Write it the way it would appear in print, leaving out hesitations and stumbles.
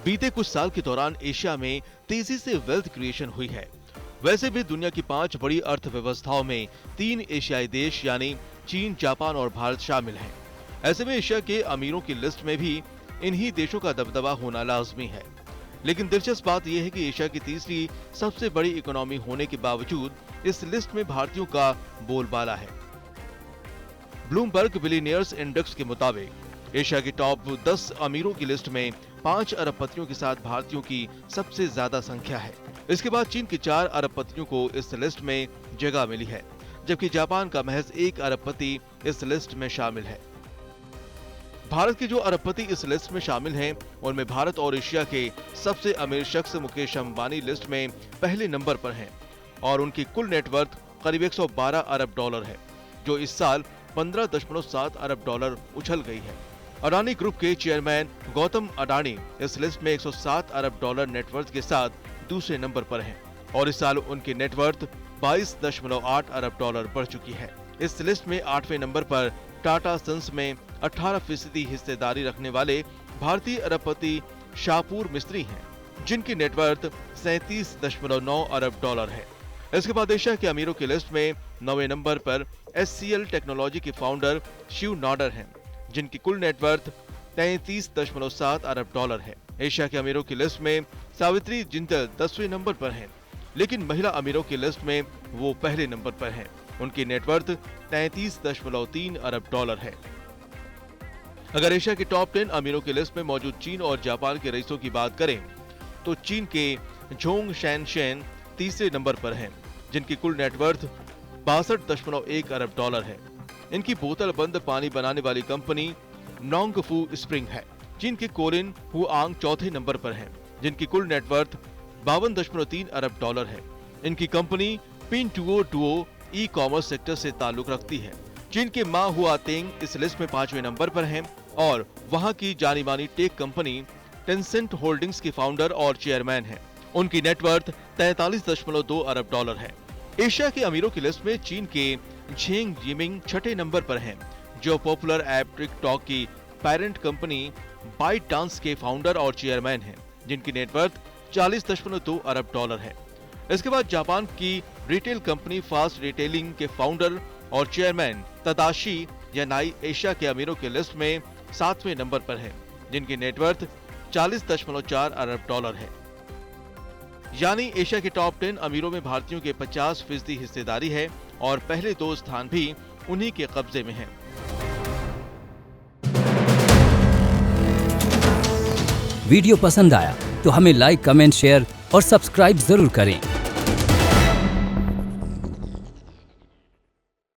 बीते कुछ साल के दौरान एशिया में तेजी से वेल्थ क्रिएशन हुई है। वैसे भी दुनिया की 5 बड़ी अर्थव्यवस्थाओं में 3 एशियाई देश यानी चीन, जापान और भारत शामिल हैं। ऐसे में एशिया के अमीरों की लिस्ट में भी इन्हीं देशों का दबदबा होना लाजमी है। लेकिन दिलचस्प बात यह है कि एशिया की तीसरी सबसे बड़ी इकोनॉमी होने के बावजूद इस लिस्ट में भारतीयों का बोलबाला है। ब्लूमबर्ग बिलियनियर्स इंडेक्स के मुताबिक एशिया के टॉप 10 अमीरों की लिस्ट में 5 अरबपतियों के साथ भारतीयों की सबसे ज्यादा संख्या है। इसके बाद चीन के 4 अरबपतियों को इस लिस्ट में जगह मिली है, जबकि जापान का महज 1 अरबपति इस लिस्ट में शामिल है। भारत के जो अरबपति इस लिस्ट में शामिल हैं, उनमें भारत और एशिया के सबसे अमीर शख्स मुकेश अंबानी लिस्ट में पहले नंबर पर हैं और उनकी कुल नेटवर्थ करीब 112 अरब डॉलर है, जो इस साल 15.7 अरब डॉलर उछल गई है। अडानी ग्रुप के चेयरमैन गौतम अडानी इस लिस्ट में 107 अरब डॉलर नेटवर्थ के साथ दूसरे नंबर पर हैं और इस साल उनकी नेटवर्थ 22.8 अरब डॉलर बढ़ चुकी है। इस लिस्ट में 8वें नंबर पर टाटा सन्स में 18% हिस्सेदारी रखने वाले भारतीय अरबपति शाहपुर मिस्त्री हैं, जिनकी नेटवर्थ 37.9 अरब डॉलर है। इसके बाद एशिया के अमीरों की लिस्ट में 9वें नंबर पर HCL टेक्नोलॉजी के फाउंडर शिव नाडर हैं, जिनकी कुल नेटवर्थ 33.7 अरब डॉलर है। एशिया के अमीरों की लिस्ट में सावित्री जिंदल 10वें नंबर पर हैं, लेकिन महिला अमीरों की लिस्ट में वो पहले नंबर पर हैं। उनकी नेटवर्थ 33.3 अरब डॉलर है। अगर एशिया के टॉप 10 अमीरों की लिस्ट में मौजूद चीन और जापान के रईसों की बात करें तो चीन के झोंग शैनशेन तीसरे नंबर पर हैं, जिनकी कुल नेटवर्थ 62.1 अरब डॉलर है। इनकी बोतल बंद पानी बनाने वाली कंपनी नोंगफू स्प्रिंग है। चीन के कोरिन हुआंग चौथे नंबर पर हैं, जिनकी कुल नेटवर्थ 52.3 अरब डॉलर है। इनकी कंपनी पिनटुओ ई कॉमर्स सेक्टर से ताल्लुक रखती है। चीन के मा हुआतेंग इस लिस्ट में 5वें नंबर पर हैं और वहां की जानी मानी टेक कंपनी टेंसेंट होल्डिंग्स के फाउंडर और चेयरमैन हैं। उनकी नेटवर्थ 43.2 अरब डॉलर है। एशिया के अमीरों की लिस्ट में चीन के झेंग जिमिंग 6ठे नंबर पर हैं, जो पॉपुलर ऐप टिकटॉक की पेरेंट कंपनी बाइट डांस के फाउंडर और चेयरमैन हैं, जिनकी नेटवर्थ 40.2 अरब डॉलर है। इसके बाद जापान की रिटेल कंपनी फास्ट रिटेलिंग के फाउंडर और चेयरमैन तदाशी यानाई एशिया के अमीरों की लिस्ट में 7वें नंबर पर हैं, जिनकी नेटवर्थ 40.4 अरब डॉलर है। यानी एशिया के टॉप 10 अमीरों में भारतीयों के 50% हिस्सेदारी है और पहले 2 स्थान भी उन्हीं के कब्जे में हैं। वीडियो पसंद आया तो हमें लाइक, कमेंट, शेयर और सब्सक्राइब जरूर करें।